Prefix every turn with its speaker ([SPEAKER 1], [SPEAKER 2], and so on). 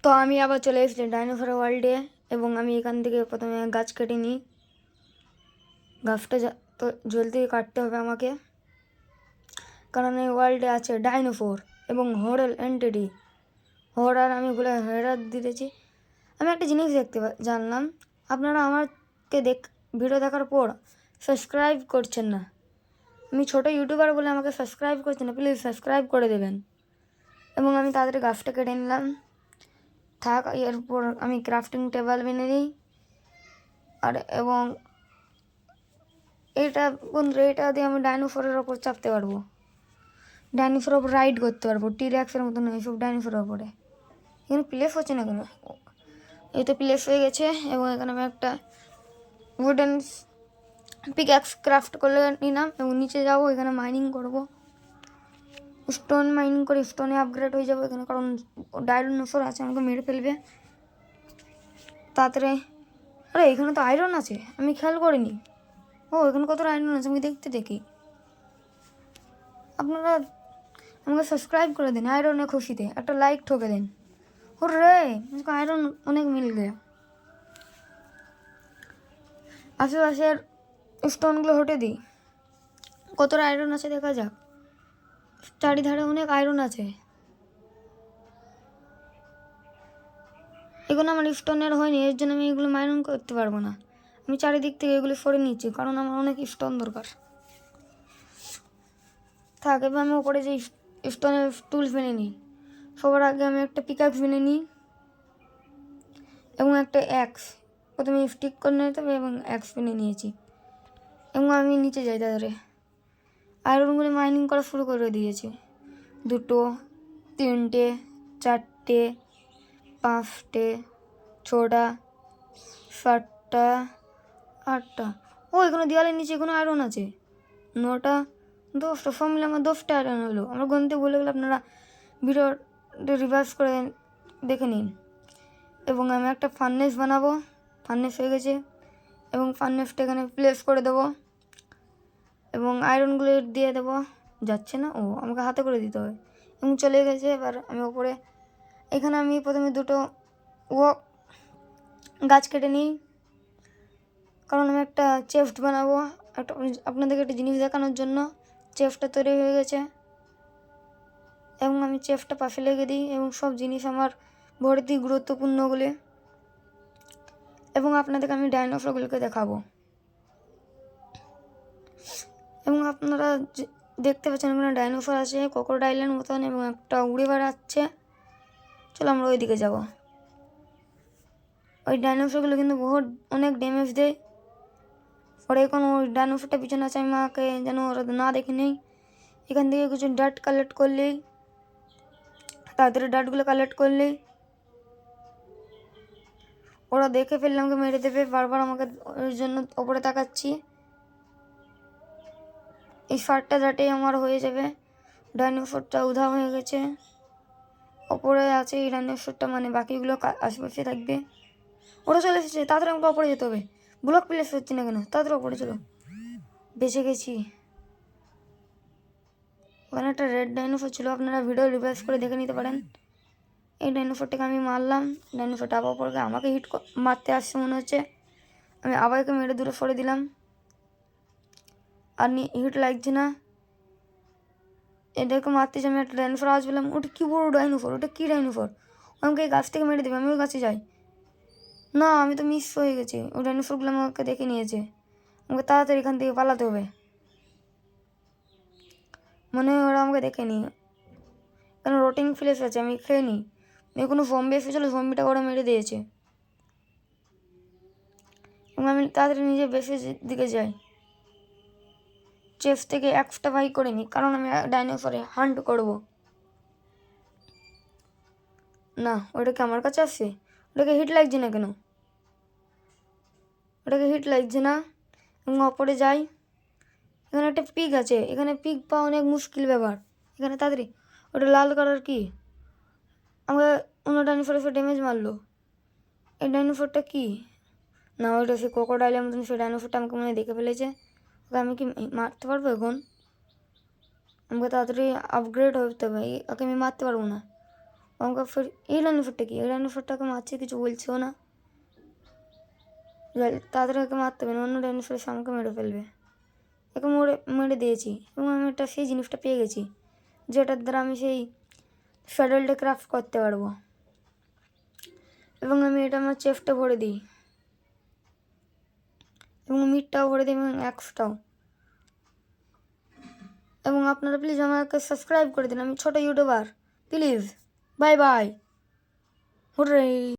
[SPEAKER 1] তো আমি আবার চলে এসেছি ডাইনোসর ওয়ার্ল্ডে এবং আমি এখান থেকে প্রথমে গাছ কেটে নিই। গাছটা তো জলদি কাটতে হবে আমাকে, কারণ এই ওয়ার্ল্ডে আছে ডাইনোসর এবং হরেল এন্টিটি। হরার আমি বলে হেরার দিতেছি। আমি একটা জিনিস জানলাম, আপনারা আমাকে ভিডিও দেখার পর সাবস্ক্রাইব করছেন না। আমি ছোটো ইউটিউবার বলে আমাকে সাবস্ক্রাইব করছেন না, প্লিজ সাবস্ক্রাইব করে দেবেন। এবং আমি তাড়াতাড়ি গাছটা কেটে নিলাম। থাক, এরপর আমি ক্রাফটিং টেবিল বেনে নিই। আর এবং এটা দিয়ে আমি ডাইনোসরের ওপর চাপতে পারবো, ডাইনোসরের ওপর রাইড করতে পারবো, টিরেক্সের মতন এইসব ডাইনোসরের ওপরে। এখানে প্লেস হচ্ছে না কেন? এই তো প্লেস হয়ে গেছে। এবং এখানে আমি একটা উডেন পিকঅ্যাক্স ক্রাফট করে নিলাম এবং নিচে যাবো, এখানে মাইনিং করবো, স্টোন মাইনিং করে স্টোনে আপগ্রেড হয়ে যাবো এখানে, কারণ ডাইনোসর আছে, আমাকে মেরে ফেলবে তাড়াতাড়ি। আরে এখানে তো আয়রন আছে, আমি খেয়াল করিনি। ও এখানে কত আয়রন আছে আমি দেখি। আপনারা আমাকে সাবস্ক্রাইব করে দিন, আয়রনে খুশিতে একটা লাইক ঠকে দিন। ও রে, আয়রন অনেক মিল গেছে। আশেপাশের স্টোনগুলো হটে দিই, কতটা আয়রন আছে দেখা যাক। চারিধারে অনেক আয়রন আছে। এগুলো আমার স্টোনের হয়নি, এর জন্য আমি এগুলো মাইনিং করতে পারবো না। আমি চারিদিক থেকে এগুলো সরে নিচ্ছি, কারণ আমার অনেক স্টোন দরকার। থাক, এবার আমি ওপরে যে স্টোনের টুলস বেনে নিই। সবার আগে আমি একটা পিকঅ্যাক্স বেনে নিই এবং একটা অ্যাক্স। প্রথমে স্টিক করে নিতে হবে এবং অ্যাক্স বেনে নিয়েছি। এবং আমি নিচে যাই, তাদের আয়রনগুলো মাইনিং করা শুরু করে দিয়েছি। 2, 3, 4, 5, 6, 7, 8টা। ও এখানে দেওয়ালের নিচে এখানে আয়রন আছে। 9, 10টা, সব মিলে আমার 10টা আয়রন হলো। আমরা গণতে বলে গেলে আপনারা ভিডিওটা রিভার্স করে দেখে নিন। এবং আমি একটা ফার্নেস বানাবো, ফার্নেস হয়ে গেছে এবং ফার্নেসটা এখানে প্লেস করে দেবো এবং আয়রনগুলো দিয়ে দেবো। যাচ্ছে না, ও আমাকে হাতে করে দিতে হবে। এবং চলে গেছে। এবার আমি ওপরে এখানে আমি প্রথমে 2টো গাছ কেটে নিই, কারণ আমি একটা চেস্ট বানাবো। আপনাদেরকে একটা জিনিস দেখানোর জন্য চেস্টটা তৈরি হয়ে গেছে এবং আমি চেস্টটা পাশে লেগে দিই এবং সব জিনিস আমার ভরে দিই গুরুত্বপূর্ণগুলি। এবং আপনাদেরকে আমি ডাইনোসরগুলোকে দেখাবো। এবং আপনারা দেখতে পাচ্ছেন এখানে ডাইনোসর আছে ক্রোকোডাইলের মতন এবং একটা উড়ে বেড়াচ্ছে। চলো আমরা ওই দিকে যাব। ওই ডাইনোসরগুলো কিন্তু অনেক ড্যামেজ দেয়। পরে এখন ওই ডাইনোসরটা পিছনে আছে, আমি মাকে যেন ওরা না দেখে নেই। এখান থেকে কিছু ডাট কালেক্ট করলেই, তাড়াতাড়ি ডাটগুলো কালেক্ট করলেই ওরা দেখে ফেললে আমাকে মেরে দেবে। বারবার আমাকে ওই জন্য ওপরে তাকাচ্ছি। এই 7টা ডাটেই আমার হয়ে যাবে। ডাইনোসরটা উধাও হয়ে গেছে, ওপরে আছে এই ডাইনোসরটা, মানে বাকিগুলো আশেপাশে থাকবে। ওরা চলে এসেছে, তাড়াতাড়ি আমাকে ওপরে যেতে হবে। ব্লক প্লেস হচ্ছে না কেন? তাড়াতাড়ি ওপরে চলো, বেঁচে গেছি। ওখানে একটা রেড ডাইনোসর ছিল, আপনারা ভিডিও রিভার্স করে দেখে নিতে পারেন। এই ডাইনোসরটাকে আমি মারলাম, ডাইনোসরটা আবার পরে আমাকে মারতে আসছে মনে হচ্ছে। আমি আবার একে মেরে দূরে সরে দিলাম, আর হিট লাগছে না। এদেরকে মারতেছি। আমি একটা ডাইনোসর আওয়াজ পেলাম, ওটা কী বড় ডাইনোসর, ওটা কী ডাইনোসর? আমাকে এই গাছ থেকে মেরে দেবে, আমি ওই গাছে যাই না। আমি তো মিস হয়ে গেছি, ওই ডাইনোসরগুলো আমাকে দেখে নিয়েছে। আমাকে তাড়াতাড়ি এখান থেকে পালাতে হবে, মনে হয় ওরা আমাকে দেখে নি। কেন রোটিং ফ্লেস আছে, আমি খেয়ে নিই। কোনো জম্বি এসেছিলো, জম্বিটা ওরা মেরে দিয়েছে। এবং আমি তাড়াতাড়ি নিজে বেসের দিকে যাই। চেস্ট থেকে এক্সট্রা বাই করে নিই, কারণ আমি ডাইনোসরে হান্ট করব। না, ওটাকে আমার কাছে আসছে। ওটাকে হিট লাগছে না কেন? ওটাকে হিট লাগছে না। এবং ওপরে যাই, এখানে একটা পিগ আছে। এখানে পিগ পাওয়া অনেক মুশকিল ব্যাপার। এখানে তাড়াতাড়ি, ওটা লাল কালার কি? আমাকে অন্য ডাইনোসরে সে ড্যামেজ মারলো। এই ডাইনোসরটা কি? না, ওইটা সে ক্রোকোডাইলের মতন, সেই ডাইনোসরটা আমাকে মনে দেখে ফেলেছে। ওকে আমি কি মারতে পারবো এখন? আমাকে তাড়াতাড়ি আপগ্রেড হতে হবে, ওকে আমি মারতে পারবো না। আমাকে ফির এই ডাইনোসরটা কি? এই ডাইনোসরটাকে মারছে, কিছু বলছেও না। তাড়াতাড়ি একে মারতে হবে, অন্য ডাইনোসর এসে আমাকে মেরে ফেলবে। একে মেরে দিয়েছি এবং আমি একটা সেই জিনিসটা পেয়ে গেছি যেটার দ্বারা আমি সেই শ্যাডেলটা ক্রাফট করতে পারবো। এবং আমি এটা আমার চেস্টে ভরে দিই এবং মিটটাও ভরে দিই এবং অ্যাক্সটাও। এবং আপনারা প্লিজ আমাকে সাবস্ক্রাইব করে দিন, আমি ছোটো YouTuber, please. Bye bye. Hurray.